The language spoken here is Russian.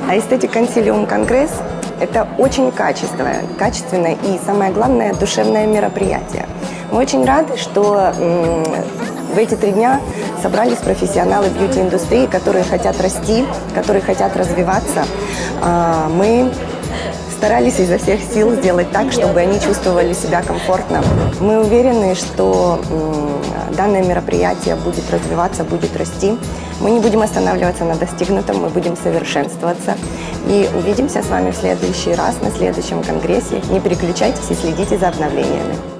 А Aesthetic Consilium Конгресс – это очень качественное и, самое главное, душевное мероприятие. Мы очень рады, что в эти 3 дня собрались профессионалы бьюти-индустрии, которые хотят расти, которые хотят развиваться. Мы старались изо всех сил сделать так, чтобы они чувствовали себя комфортно. Мы уверены, что данное мероприятие будет развиваться, будет расти. Мы не будем останавливаться на достигнутом, мы будем совершенствоваться. И увидимся с вами в следующий раз, на следующем конгрессе. Не переключайтесь и следите за обновлениями.